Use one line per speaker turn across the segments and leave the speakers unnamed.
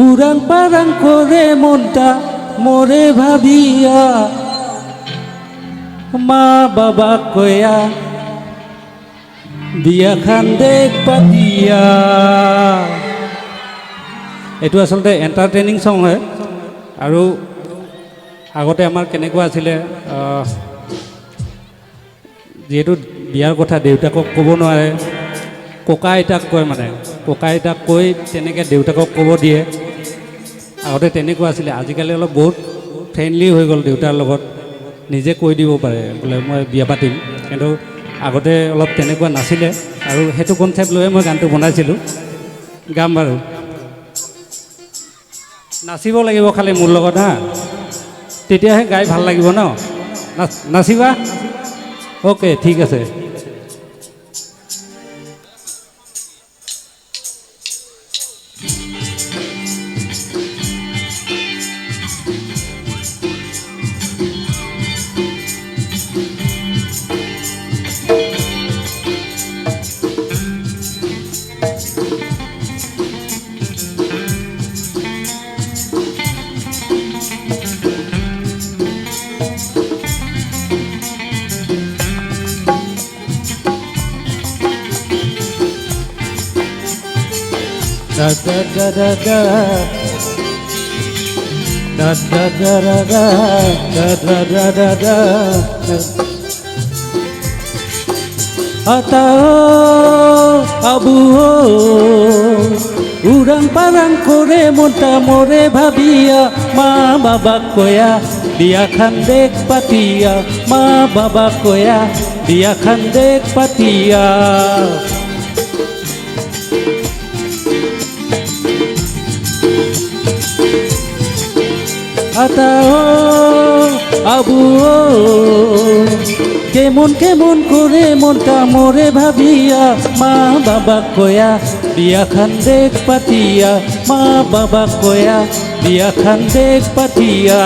উড়াং পারাং করে মনটা মোরে ভাবিয়া মা বাবা কয়া বিয়া খান দেখ পাতিয়া। এইটো আচলতে এণ্টাৰটেইনিং ছং হয়। আৰু আগতে আমাৰ কেনেকুৱা আছিলে, যিহেতু বিয়াৰ কথা দেউতাকক ক'ব নোৱাৰে, ককা আইতাক কয়, মানে ককা আইতাক কৈ তেনেকৈ দেউতাকক ক'ব দিয়ে। আগতে তেনেকুৱা আছিলে। আজিকালি অলপ বহুত ফ্ৰেণ্ডলি হৈ গ'ল, দেউতাৰ লগত নিজে কৈ দিব পাৰে বোলে মই বিয়া পাতিম। কিন্তু আগতে অলপ তেনেকুৱা নাছিলে, আৰু সেইটো কনচেপ্ট লৈয়ে মই গানটো বনাইছিলোঁ। গাম বাৰু, নাচিব লাগিব খালি মোৰ লগত হা, তেতিয়াহে গাই ভাল লাগিব ন। নাচিবা? অ'কে, ঠিক আছে। Da da da da da da da da da da da da da da Atao abu urang parang kore monta more bhabia ma baba koya biya khan dek patia ma baba koya biya khan dek patia. Atao abu কেমন কেমন করে মনটা মোরে ভাবিয়া মা বাবা কয়া বিয়া খান দেখ পাতিয়া মা বাবা কয়া বিয়া খান দেখ পাতিয়া।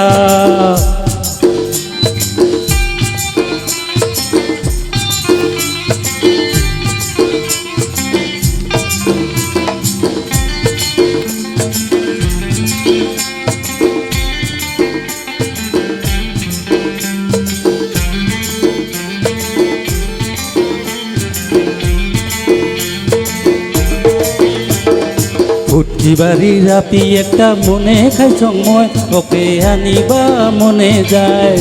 ফুটকি বাড়ির রাপি একটা মনে খাই সময় ওকে আনিবা মনে যায়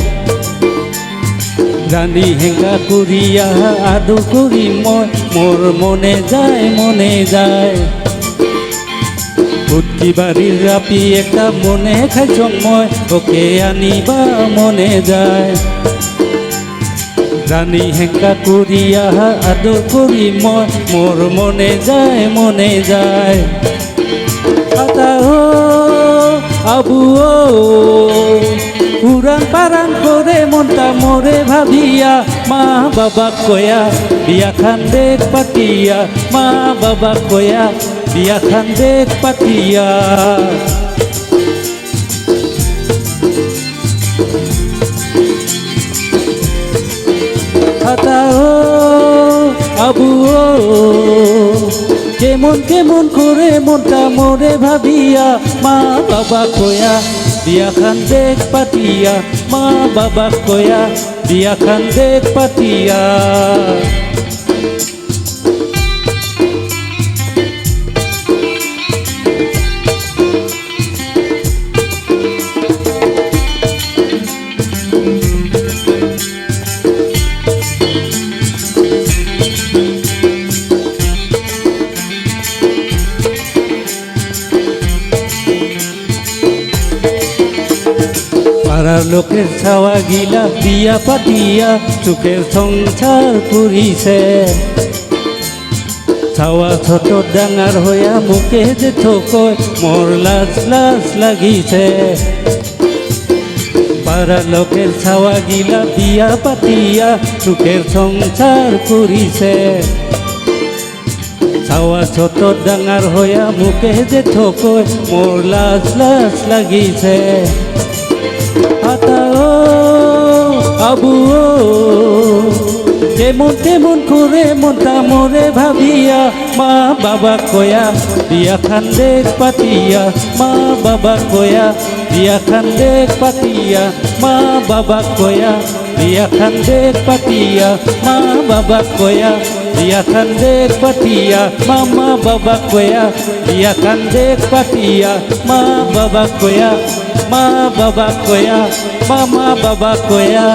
রানী হেঙ্গা করিয়া আদু করি মই মোর মনে যায় মনে যায়। ফুটকি বাড়ির রাপি একটা মনে খাই সময় ওকে আনিবা মনে যায় রানী হেঙ্গা করিয়া আদু করি মই মোর মনে যায় মনে যায়। Atao abu urang parang kore monta more bhabia ma baba koya biya khan dek patia ma baba koya biya khan dek patia. Atao abu কেমন কেমন করে মনটা মোরে ভাবিয়া মা বাবা কয়া বিয়া খান দেখ পাতিয়া মা বাবা কয়া বিয়া খান দেখ পাতিয়া। পাড়ার লোকের ছাওয়া গিলা বিয়া পাতিয়া সুখের সংসার করিছে ছাওয়া ছোট ডাঙার হইয়া মুখে যে ঠোকয় মোর লাজ লাজ লাগিছে। পাড়ার লোকের ছাওয়া গিলা বিয়া পাতিয়া সুখের সংসার করিছে ছাওয়া ছোট ডাঙার হইয়া মুখে যে ঠোকয় মোর লাজ লাজ লাগিছে। Atao abu যেমন তেমন করে মনটা মোরে ভাবিয়া মা বাবা কয়া বিয়া খান্দেক পাতিয়া মা বাবা কয়া বিয়া খান্দেক পাতিয়া মা বাবা কয়া বিয়া খান্দেক পাতিয়া মা বাবা কয়া বিয়া খান্দেক পাতিয়া মামা বাবা কয়া বিয়া খান্দেক পাতিয়া মা বাবা কয়া মা বাবা কয়া মামা বাবা কয়া